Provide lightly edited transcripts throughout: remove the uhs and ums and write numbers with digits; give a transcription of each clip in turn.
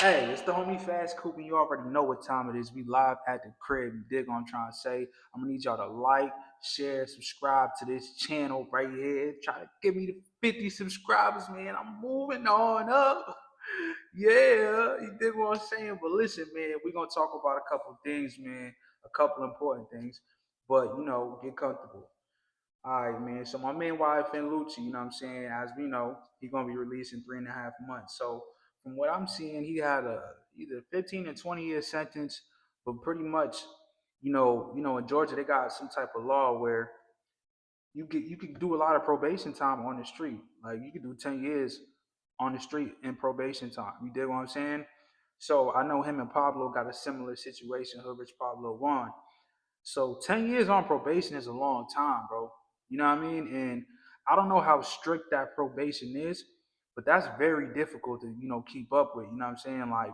Hey, it's the homie Fast Coop, and you already know what time it is. We live at the crib. You dig what I'm trying to say? I'm gonna need y'all to like, share, subscribe to this channel right here. Try to give me the 50 subscribers, man. I'm moving on up. Yeah, you dig what I'm saying? But listen, man, we're gonna talk about a couple things, man. A couple important things. But get comfortable. All right, man. So my man YFN Lucci, you know what I'm saying? As we know, he's gonna be released in 3.5 months. So from what I'm seeing, he had a either 15 or 20-year sentence, but pretty much, in Georgia they got some type of law where you could do a lot of probation time on the street. Like you could do 10 years on the street in probation time. You dig what I'm saying? So I know him and Pablo got a similar situation, Hoodrich Pablo Juan. So 10 years on probation is a long time, bro. You know what I mean? And I don't know how strict that probation is, but that's very difficult to, keep up with. You know what I'm saying? Like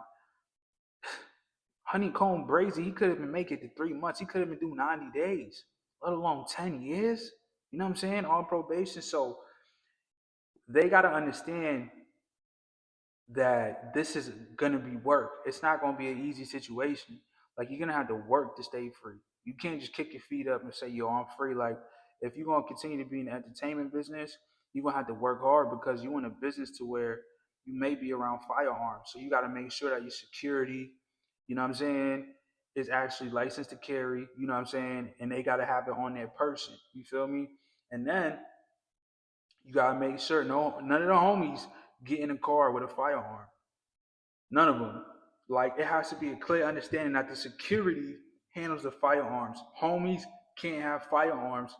Honeycomb Brazy, he could have been make it to 3 months. He could have been doing 90 days, let alone 10 years. You know what I'm saying? On probation. So they got to understand that this is gonna be work. It's not gonna be an easy situation. Like you're gonna have to work to stay free. You can't just kick your feet up and say, "Yo, I'm free." Like if you're gonna continue to be in the entertainment business, you're gonna have to work hard because you're in a business to where you may be around firearms. So you got to make sure that your security, you know what I'm saying, is actually licensed to carry. You know what I'm saying, and they got to have it on their person. You feel me? And then you gotta make sure none of the homies get in a car with a firearm. None of them. Like it has to be a clear understanding that the security handles the firearms. Homies can't have firearms,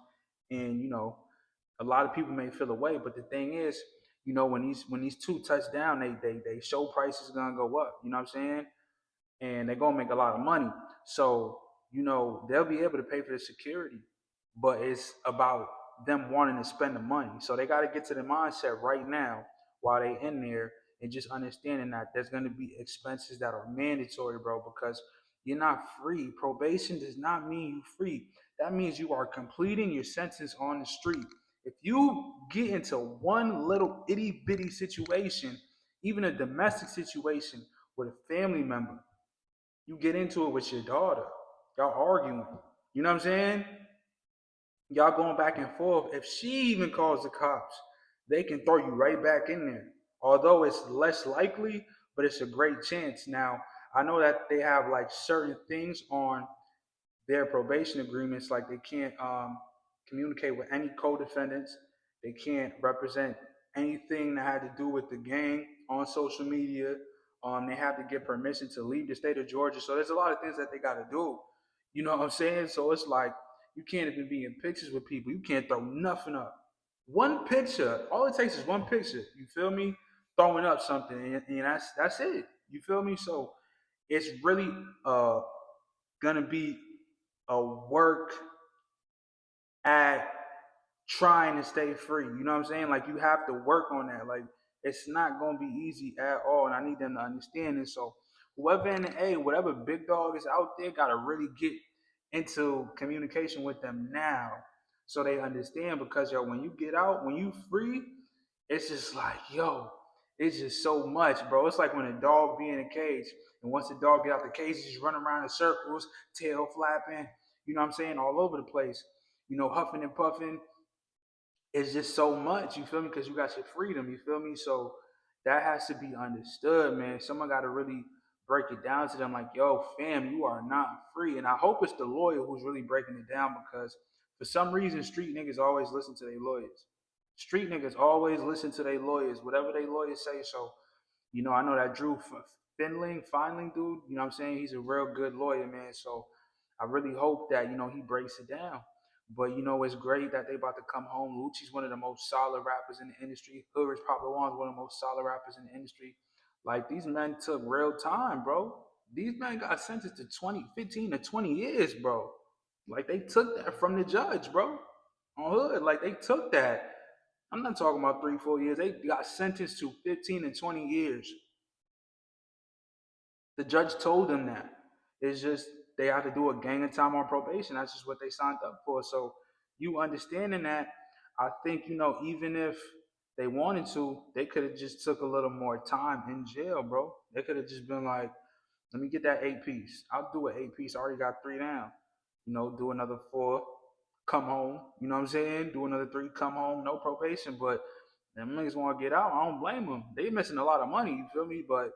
and a lot of people may feel away. But the thing is, when these two touch down, they show prices gonna go up. You know what I'm saying? And they're gonna make a lot of money. So they'll be able to pay for the security, but it's about them wanting to spend the money. So they got to get to the mindset right now while they in there and just understanding that there's gonna be expenses that are mandatory, bro, because you're not free. Probation does not mean you free. That means you are completing your sentence on the street. If you get into one little itty bitty situation, even a domestic situation with a family member, you get into it with your daughter. Y'all arguing. You know what I'm saying? Y'all going back and forth. If she even calls the cops, they can throw you right back in there. Although it's less likely, but it's a great chance. Now, I know that they have like certain things on their probation agreements, like they can't communicate with any co-defendants. They can't represent anything that had to do with the gang on social media. They have to get permission to leave the state of Georgia. So there's a lot of things that they got to do. You know what I'm saying? So it's like you can't even be in pictures with people. You can't throw nothing up. One picture, all it takes is one picture. You feel me? Throwing up something, and that's it. You feel me? So it's really gonna be a work at trying to stay free. You know what I'm saying? Like you have to work on that. Like it's not gonna be easy at all, and I need them to understand it. So whoever in the A, whatever big dog is out there, gotta really get into communication with them now, so they understand. Because yo, when you get out, when you free, it's just like yo, it's just so much, bro. It's like when a dog be in a cage, and once the dog get out the cage, he's just running around in circles, tail flapping. You know what I'm saying? All over the place. Huffing and puffing. It's just so much. You feel me? Because you got your freedom. You feel me? So that has to be understood, man. Someone got to really break it down to them, like, yo, fam, you are not free. And I hope it's the lawyer who's really breaking it down because for some reason, street niggas always listen to their lawyers. Street niggas always listen to their lawyers, whatever they lawyers say. So I know that Drew Findling dude, you know what I'm saying? He's a real good lawyer, man. So I really hope that, he breaks it down. But, it's great that they about to come home. Lucci's one of the most solid rappers in the industry. Hoodrich Pablo Juan is one of the most solid rappers in the industry. Like, these men took real time, bro. These men got sentenced to 15 to 20 years, bro. Like, they took that from the judge, bro. On Hood. Like, they took that. I'm not talking about 3, 4 years. They got sentenced to 15 and 20 years. The judge told them that. It's just they have to do a gang of time on probation. That's just what they signed up for. So you understanding that, I think, even if they wanted to, they could have just took a little more time in jail, bro. They could have just been like, let me get that 8 piece. I'll do an 8 piece. I already got 3 down. Do another 4, come home. You know what I'm saying? Do another 3, come home. No probation, but them niggas want to get out. I don't blame them. They missing a lot of money. You feel me? But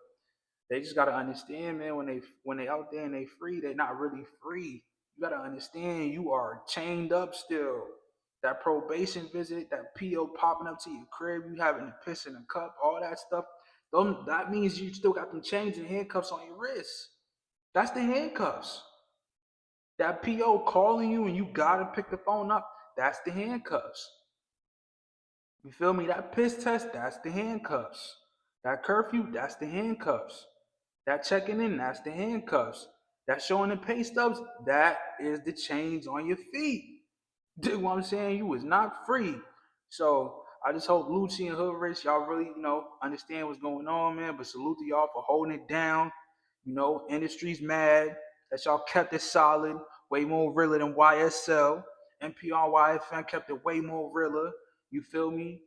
they just gotta understand, man. When they out there and they free, they not really free. You gotta understand, you are chained up still. That probation visit, that PO popping up to your crib, you having to piss in a cup, all that stuff. That means you still got them chains and handcuffs on your wrists. That's the handcuffs. That PO calling you and you gotta pick the phone up, that's the handcuffs. You feel me? That piss test, that's the handcuffs. That curfew, that's the handcuffs. That checking in, that's the handcuffs. That showing the pay stubs, that is the chains on your feet. Dig what I'm saying? You was not free. So I just hope Lucci and Hoodrich, y'all really, understand what's going on, man. But salute to y'all for holding it down. Industry's mad that y'all kept it solid, way more realer than YSL. NPR YFN kept it way more realer. You feel me?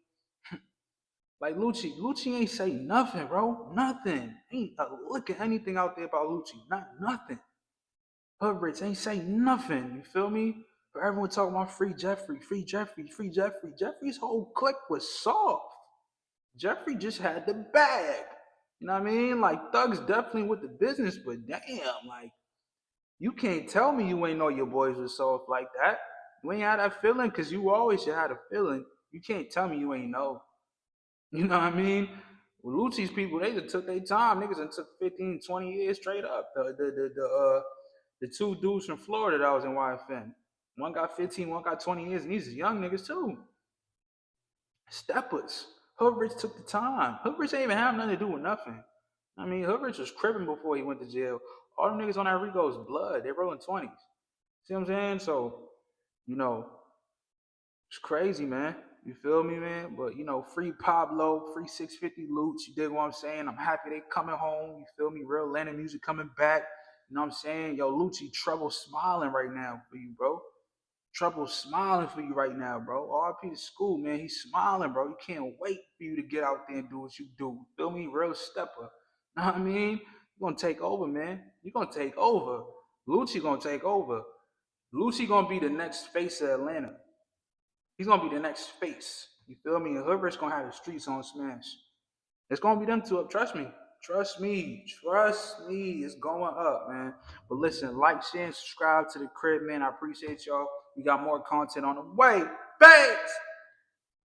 Like Lucci ain't say nothing, bro. Nothing. Ain't look at anything out there about Lucci. Not nothing. Hoodrich ain't say nothing. You feel me? But everyone talking about free Jeffrey, free Jeffrey, free Jeffrey. Jeffrey's whole clique was soft. Jeffrey just had the bag. You know what I mean? Like Thug's definitely with the business, but damn, like you can't tell me you ain't know your boys was soft like that. You ain't had that feeling because you always should have a feeling. You can't tell me you ain't know. You know what I mean? With Lucci's people, they just took their time. Niggas and took 15, 20 years straight up. The 2 dudes from Florida that was in YFN. One got 15, one got 20 years, and these are young niggas too. Steppers. Hoodrich took the time. Hoodrich ain't even have nothing to do with nothing. I mean, Hoodrich was cribbing before he went to jail. All the niggas on that Rico's blood. They rolling 20s. See what I'm saying? So, you know, it's crazy, man. You feel me, man? But free Pablo, free 650 Lucci. You dig what I'm saying? I'm happy they coming home. You feel me? Real Atlanta music coming back. You know what I'm saying? Yo, Lucci, trouble smiling right now for you, bro. Trouble smiling for you right now, bro. RP to school, man. He's smiling, bro. He can't wait for you to get out there and do what you do. You feel me? Real stepper. Know what I mean? You're gonna take over, man. You're gonna take over. Lucci gonna take over. Lucci gonna be the next face of Atlanta. He's gonna be the next face. You feel me? And Hoodrich gonna have the streets on smash. It's gonna be them two up. Trust me. Trust me. Trust me. It's going up, man. But listen, like, share, and subscribe to the crib, man. I appreciate y'all. We got more content on the way. Thanks.